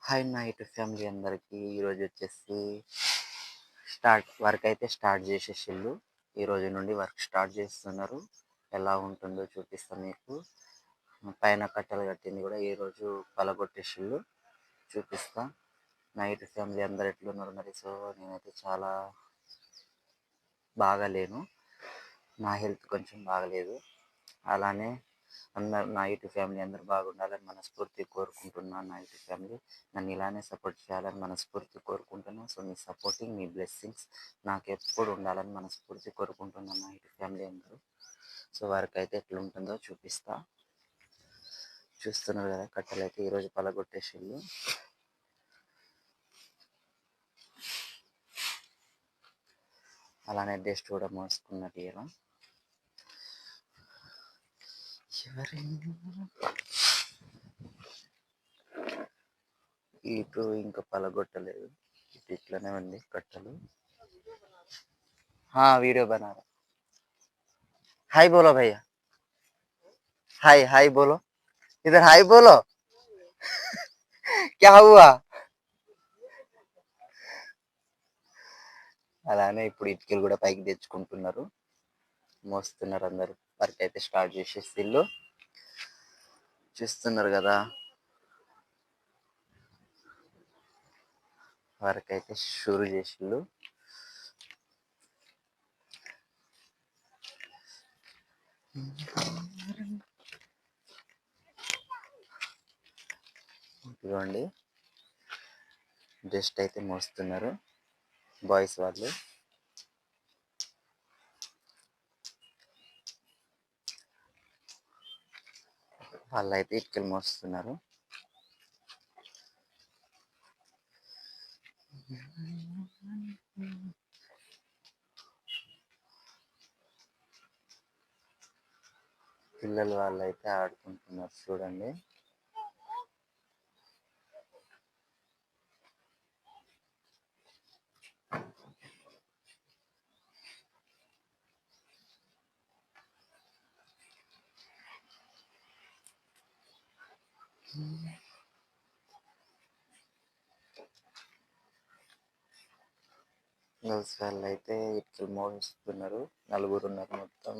Hi night family అందరికీ ఈరోజు వచ్చేసి వర్క్ అయితే స్టార్ట్ చేసేసిళ్ళు. ఈరోజు నుండి వర్క్ స్టార్ట్ చేస్తున్నారు. ఎలా ఉంటుందో చూపిస్తాను మీకు. పైన కట్టెలు కట్టింది కూడా ఈరోజు పలగొట్టేసిళ్ళు, చూపిస్తా. నైట్ ఫ్యామిలీ అందరు ఎట్లున్నారు మరి? సో నేనైతే చాలా బాగాలేను, నా హెల్త్ కొంచెం బాగలేదు. అలానే అందరు నా యూట్యూబ్ ఫ్యామిలీ అందరు బాగుండాలని మనస్ఫూర్తి కోరుకుంటున్నాను. నా యూట్యూబ్ ఫ్యామిలీ నన్ను ఇలానే సపోర్ట్ చేయాలని మనస్ఫూర్తి కోరుకుంటున్నాను. సో మీ సపోర్టింగ్, మీ బ్లెస్సింగ్స్ నాకు ఎప్పుడు ఉండాలని మనస్ఫూర్తి కోరుకుంటున్నాను నా యూట్యూబ్ ఫ్యామిలీ అందరూ. సో వర్క్ అయితే ఎట్లుంటుందో చూపిస్తా. చూస్తున్నారు కదా, కట్టెలు అయితే ఈరోజు పలగొట్టేసిళ్ళు. అలానే డస్ట్ కూడా మోసుకున్నట్టు ఇలా ఇటు ఇంకా పలగొట్టలేదు, ఇటు ఇట్లనే ఉంది కట్టెలు. वीडियो बना रहा. हाय बोलो भैया, हाय हाय बोलो, इधर हाय बोलो. क्या हुआ? అలానే ఇప్పుడు ఇటుకలు కూడా పైకి తెచ్చుకుంటున్నారు, మోస్తున్నారు అందరు. వర్క్ అయితే స్టార్ట్ చేసేసి ఇల్లు చూస్తున్నారు కదా. వర్క్ అయితే షురు చేసిళ్ళు. ఇదిగోండి, డస్ట్ అయితే మోస్తున్నారు బాయ్స్ వాళ్ళు. వాళ్ళైతే ఇటుకలు మోస్తున్నారు. పిల్లలు వాళ్ళైతే ఆడుకుంటున్నారు చూడండి. గర్ల్స్ వాళ్ళు అయితే ఇటుకలు మోస్తున్నారు. నలుగురు ఉన్నారు, మొత్తం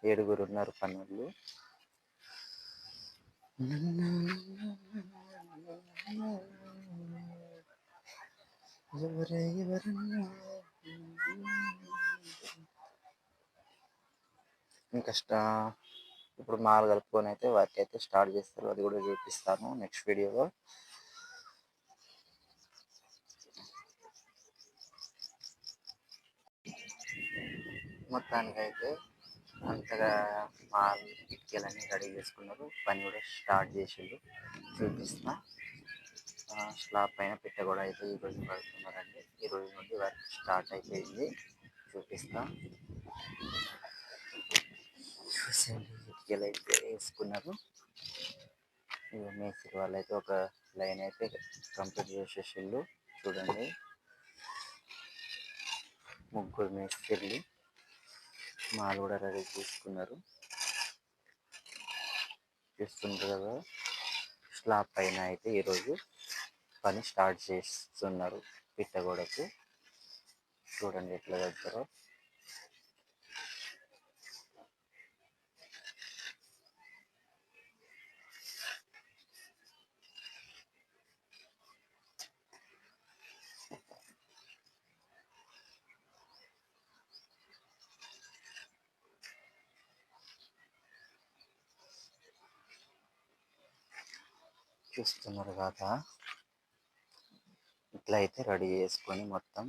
7 ఉన్నారు పనులు. ఇంకా ఇప్పుడు మాలు కలుపుకొని అయితే వర్క్ అయితే స్టార్ట్ చేస్తారు. అది కూడా చూపిస్తాను నెక్స్ట్ వీడియోలో. మొత్తానికైతే అంతగా మాల్ ఇటుకలన్నీ రెడీ చేసుకున్నారు, పని కూడా స్టార్ట్ చేసిండు. చూపిస్తా. స్లాబ్ పైన పిట్ట కూడా అయితే ఈరోజు పడుతున్నారండి. ఈరోజు నుండి వర్క్ స్టార్ట్ అయిపోయింది, చూపిస్తా. చూసండి, ఇటుకలు అయితే వేసుకున్నారు. మేస్త్రి వాళ్ళు అయితే ఒక లైన్ అయితే కంప్లీట్ చేసేసిళ్ళు. చూడండి, 3 మేస్త్రీలు మాలు కూడా రెడీ చేసుకున్నారు. చూస్తుంటారు కదా, స్లాబ్ పైన అయితే ఈరోజు పని స్టార్ట్ చేస్తున్నారు పిట్టగోడకు. చూడండి ఎట్లా కడతారో. చూస్తున్నారు కదా, ఇట్లా అయితే రెడీ చేసుకొని మొత్తం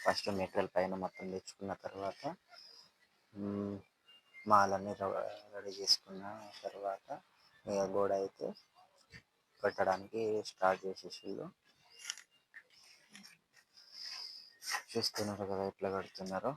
ఫస్ట్ మెటీరియల్ పైన మొత్తం తెచ్చుకున్న తర్వాత మాలన్నీ రెడీ చేసుకున్న తర్వాత గోడ అయితే కట్టడానికి స్టార్ట్ చేసేసిళ్ళు. చూస్తున్నారు కదా ఎట్లా కడుతున్నారో.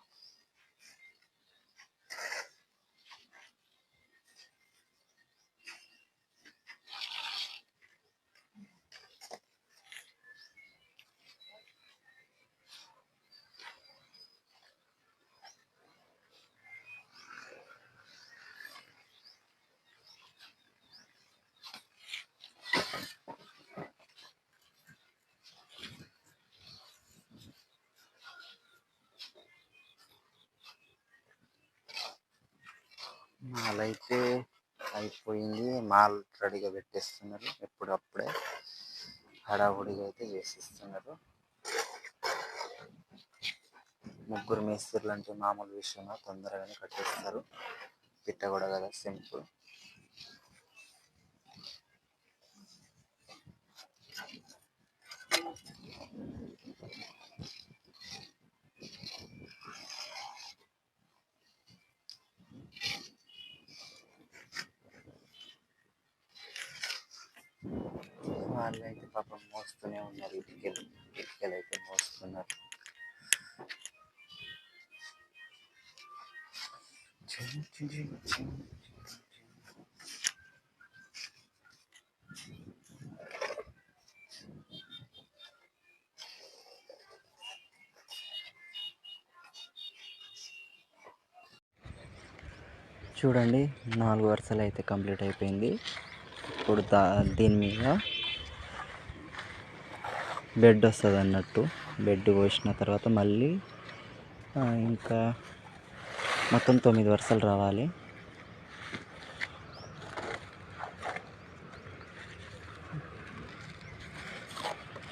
మాల్ అయితే అయిపోయింది. మాల్ రెడీగా పెట్టేస్తున్నారు. ఎప్పుడప్పుడే హడావుడిగా అయితే చేసిస్తున్నారు. ముగ్గురు మేస్త్రీలు అంటే మామూలు విషయమా, తొందరగానే కట్టేస్తారు. పిట్ట కూడా కదా, సింపుల్. వాళ్ళు అయితే పాపం మోస్తూనే ఉన్నారు. ఇటుకలు అయితే మోస్తున్నారు. చూడండి, 4 వరుసలు అయితే కంప్లీట్ అయిపోయింది. ఇప్పుడు దీని మీద బెడ్ వస్తుంది అన్నట్టు. బెడ్ పోసిన తర్వాత మళ్ళీ ఇంకా మొత్తం 9 వరుసలు రావాలి.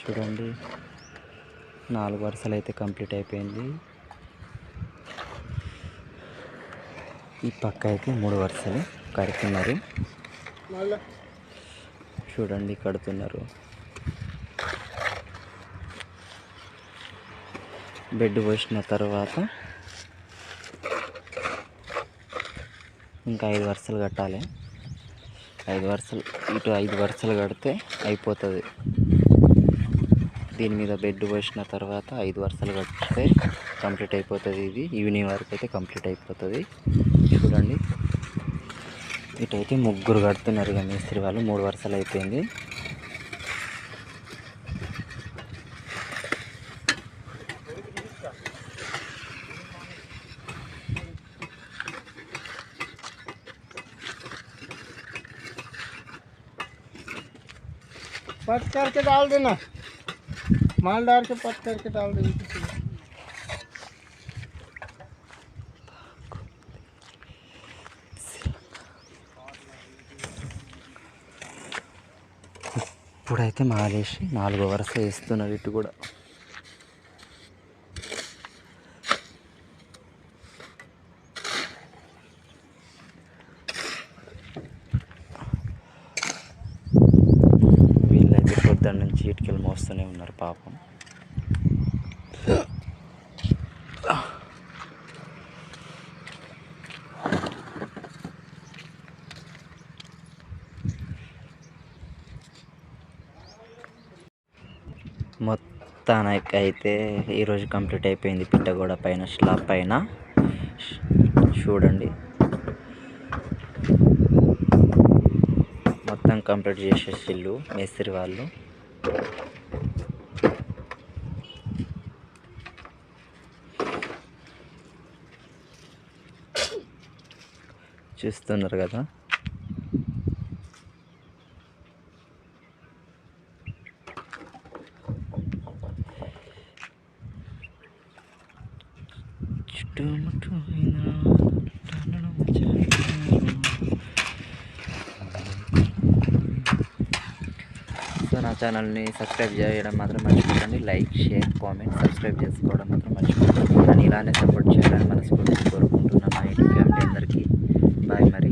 చూడండి, 4 వరుసలు అయితే కంప్లీట్ అయిపోయింది. ఈ పక్క అయితే 3 వరుసలు కడుతున్నారు. చూడండి, కడుతున్నారు. బెడ్ పోసిన తర్వాత ఇంకా 5 వరుసలు కట్టాలి. 5 వరుసలు ఇటు 5 వరుసలు కడితే అయిపోతుంది. దీని మీద బెడ్ పోసిన తర్వాత 5 వరుసలు కడితే కంప్లీట్ అయిపోతుంది. ఇది ఈవినింగ్ వరకు అయితే కంప్లీట్ అయిపోతుంది. చూడండి, ఇటైతే ముగ్గురు కడుతున్నారు. ఇక మేస్త్రి వాళ్ళు 3 వరుసలు అయిపోయింది. पट करके डाल देना, माल डाल के पट करके डाल देना। ఇప్పుడైతే మాలేసి 4వ వరుస వేస్తున్నారు. ఇటు కూడా వీళ్ళైతే పొద్దున్న నుంచి ఇటుకలు మోస్తూనే ఉన్నారు పాపం. మొత్తానికి అయితే ఈరోజు కంప్లీట్ అయిపోయింది. పిట్టగోడ పైన స్లాబ్ పైన చూడండి, మొత్తం కంప్లీట్ చేసేసిళ్ళు మేస్త్రి వాళ్ళు. చూస్తున్నారు కదా. సో నా ఛానల్ని సబ్స్క్రైబ్ చేయడం మాత్రం మర్చిపోకండి. లైక్, షేర్, కామెంట్, సబ్స్క్రైబ్ చేసుకోవడం మాత్రం మర్చిపోకండి. నన్ను ఇలానే సపోర్ట్ చేయాలని మనస్ఫూర్తిగా కోరుకుంటున్నాను. మా ఇంటి ఫ్యామిలీ అందరికీ బాయ్ మరి.